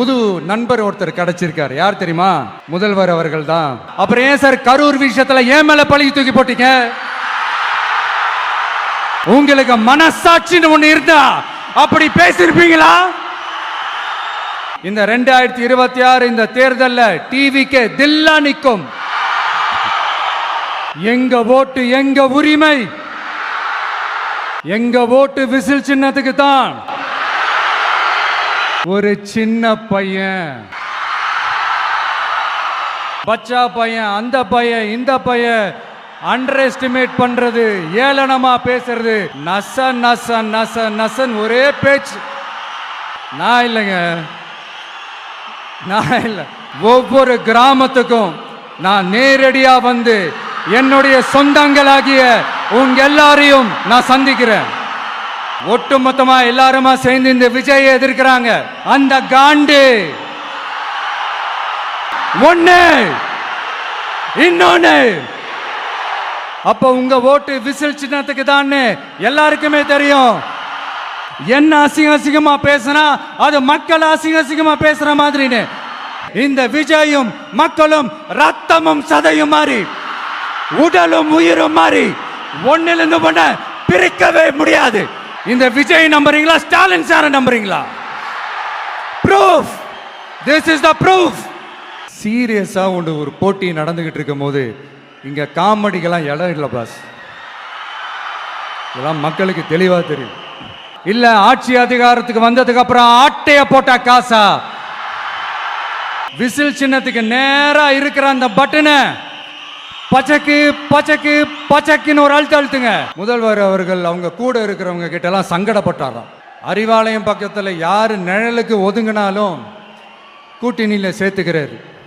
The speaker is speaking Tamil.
புது நண்பர் ஒருத்தர் கிடைச்சிருக்காரு. யார் தெரியுமா? முதல்வர் அவர்கள் தான். அப்புறம் ஏன் சார் கரூர் விஷயத்துல ஏன் மேல பழி தூக்கி போட்டீங்க? உங்களுக்கு மனசாட்சின்னு ஒண்ணு இருந்தா அப்படி பேசிருப்பீங்களா? இந்த 2026 இந்த தேர்தல்ல டிவிக்கு தில்லா நிக்கும். எங்க ஓட்டு எங்க உரிமை, எங்க ஓட்டு விசில் சின்னத்துக்கு தான். ஒரு சின்ன பையன், பச்சா பையன், அந்த பையன் இந்த பையன் அண்டர் எஸ்டிமேட் பண்றது, ஏளனமா பேசுறது, நச நச நச நசன் ஒரே பேச்சு. நான் இல்லைங்க, நான் இல்லை. ஒவ்வொரு கிராமத்துக்கும் நான் நேரடியா வந்து என்னுடைய சொந்தங்களாகிய உங்க எல்லாரையும் நான் சந்திக்கிறேன். ஒட்டுமொத்தமா எல்லாருமா சேர்ந்து இந்த விஜயை எதிர்க்கிறாங்க. அந்த காண்டு ஒண்ணு இன்னொன்னு. அப்ப உங்க ஓட்டு விசில் சின்னத்துக்கு தான் எல்லாருக்குமே தெரியும். என்ன அசிங்கமா பேசினா அது மக்கள் அசிங்கமா பேசுற மாதிரின்னு இந்த விஜயும் மக்களும் ரத்தமும் சதையும் மாறி உடலும் உயிரும் மாறி ஒன்னிலிருந்து ஒண்ண பிரிக்கவே முடியாது. இந்த விஜய் நம்புறீங்களா, ஸ்டாலின் சார நம்புறீங்களா? Proof, this is the proof. சீரியஸா ஒரு போட்டி நடந்துகிட்டு இருக்கும் போது இங்க காமெடிக்கெல்லாம் இடம் இல்லை பாஸ். இதெல்லாம் மக்களுக்கு தெளிவா தெரியும். இல்ல ஆட்சி அதிகாரத்துக்கு வந்ததுக்கு அப்புறம் ஆட்டைய போட்டா காசா? விசில் சின்னத்துக்கு நேரா இருக்கிற அந்த பட்டனை பச்சைக்கு பச்சைக்கு பச்சைக்குன்னு ஒரு அழுத்துங்க. முதல்வர் அவர்கள் அவங்க கூட இருக்கிறவங்க கிட்ட எல்லாம் சங்கடப்பட்டாராம். அறிவாலயம் பக்கத்துல யாரு நிழலுக்கு ஒதுங்கினாலும் கூட்டணியில சேர்த்துக்கிறாரு.